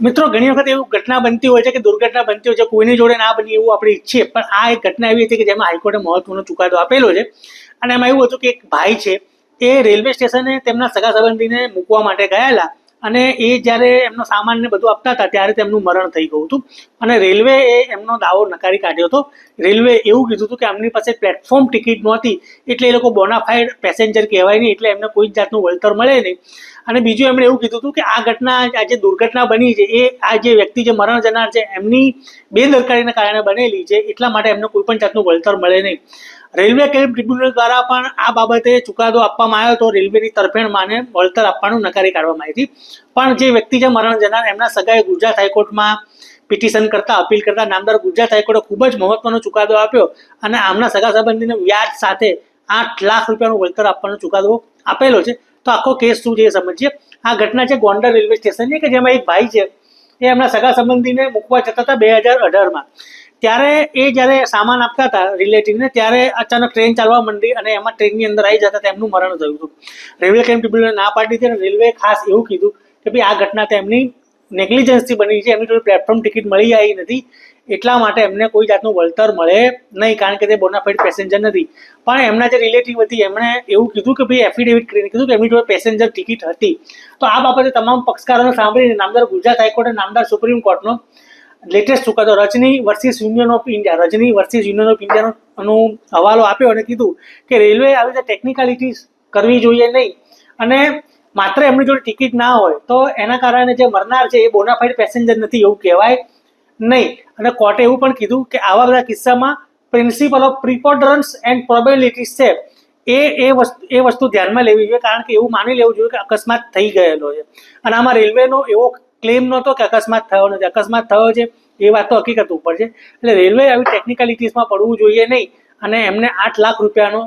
મિત્રો ઘણી વખત એવું ઘટના બનતી હોય છે કે દુર્ઘટના બનતી હોય છે, કોઈની જોડે ના બની એવું આપણે ઈચ્છીએ, પણ આ એક ઘટના એવી હતી કે જેમાં હાઈકોર્ટે મહત્વનો ચુકાદો આપેલો છે. અને એમાં એવું હતું કે એક ભાઈ છે એ રેલવે સ્ટેશને તેમના સગા સંબંધીને મૂકવા માટે ગયેલા, અને એ જ્યારે એમનો સામાન ને બધું આપતા હતા ત્યારે તેમનું મરણ થઈ ગયું હતું. અને રેલવે એ એમનો દાવો નકારી કાઢ્યો હતો. રેલવે એવું કીધું હતું કે એમની પાસે પ્લેટફોર્મ ટિકિટ નહોતી, એટલે એ લોકો બોનાફાઈડ પેસેન્જર કહેવાય નહીં, એટલે એમને કોઈ જાતનું વળતર મળે નહીં. અને બીજું એમણે એવું કીધું હતું કે આ ઘટના, આ જે દુર્ઘટના બની છે એ આ જે વ્યક્તિ જે મરણ જનાર છે એમની બેદરકારીના કારણે બનેલી છે, એટલા માટે એમને કોઈ પણ જાતનું વળતર મળે નહીં. રેલવે ક્લેમ ટ્રિબ્યુનલ દ્વારા પણ આ બાબતે ચુકાદો આપવામાં આવ્યો હતો. રેલવેની તરફેણ માને વળતર આપવાનું નકારી કાઢવામાં આવી હતી. પણ જે વ્યક્તિ જે મરણ જનાર એમના સગાએ ગુજરાત હાઈકોર્ટમાં પિટિશન કરતા, અપીલ કરતા નામદાર ગુજરાત હાઈકોર્ટે ખૂબ જ મહત્વનો ચુકાદો આપ્યો અને આમના સગા સંબંધીને વ્યાજ સાથે 8 લાખ રૂપિયાનું વળતર આપવાનો ચુકાદો આપેલો છે. તો આખો કેસ શું છે એ સમજીએ. આ ઘટના છે ગોંડલ રેલવે સ્ટેશનની, કે જેમાં એક ભાઈ છે એ એમના સગા સંબંધીને મૂકવા જતા હતા 2018માં. ત્યારે એ જ્યારે સામાન આપતા હતા રિલેટિવને, ત્યારે અચાનક ટ્રેન ચાલવા માંડી અને એમાં ટ્રેનની અંદર આવી જતા તેમનું મરણ થયું હતું. રેલવે ક્લેમ ટ્રિબ્યુનલે ના પાડી હતી અને રેલવે ખાસ એવું કીધું કે ભાઈ આ ઘટના તેમની નેગ્લિજન્સથી બની છે, એમની જોડે પ્લેટફોર્મ ટિકિટ મળી આવી નથી, એટલા માટે એમને કોઈ જાતનું વળતર મળે નહીં, કારણ કે તે બોનાફાઇડ પેસેન્જર નથી. પણ એમના જે રિલેટિવ હતી એમણે એવું કીધું કે ભાઈ એફિડેવિટ કરીને કીધું કે એમની જોડે પેસેન્જર ટિકિટ હતી. તો આ બાબતે તમામ પક્ષકારોને સાંભળીને નામદાર ગુજરાત હાઈકોર્ટે નામદાર સુપ્રીમ કોર્ટનો લેટેસ્ટ ચુકાદો રજની વર્સિસ યુનિયન ઓફ ઇન્ડિયાનો હવાલો આપ્યો અને કીધું કે રેલવે આવી રીતે ટેકનિકાલિટીઝ કરવી જોઈએ નહીં, અને માત્ર એમની જોડે ટિકિટ ના હોય તો એના કારણે જે મરનાર છે એ બોનાફાઇડ પેસેન્જર નથી એવું કહેવાય નહીં. અને કોર્ટે એવું પણ કીધું કે આવા બધા કિસ્સામાં પ્રિન્સિપલ ઓફ પ્રિપોડરન્સ એન્ડ પ્રોબેબિલિટીઝ છે એ વસ્તુ ધ્યાનમાં લેવી જોઈએ, કારણ કે એવું માની લેવું જોઈએ કે અકસ્માત થઈ ગયેલો છે. અને આમાં રેલવેનો એવો ક્લેમ નહોતો કે અકસ્માત થયો નથી. અકસ્માત થયો છે એ વાત તો હકીકત ઉપર છે. એટલે રેલવે આવી ટેકનિકાલિટીઝમાં પડવું જોઈએ નહીં અને એમને 8 લાખ રૂપિયાનો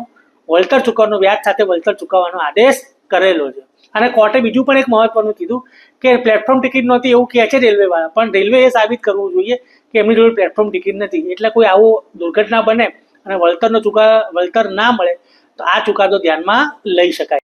વળતર ચૂકવવાનો, વ્યાજ સાથે વળતર ચૂકવવાનો આદેશ કરેલો છે. અને કોર્ટે બીજું પણ એક મહત્વનું કીધું કે પ્લેટફોર્મ ટિકિટ નહોતી એવું કહે છે રેલવેવાળા, પણ રેલવે એ સાબિત કરવું જોઈએ કે એમની જોડે પ્લેટફોર્મ ટિકિટ નથી. એટલે કોઈ આવો દુર્ઘટના બને અને વળતર ના મળે તો આ ચુકાદો ધ્યાનમાં લઈ શકાય.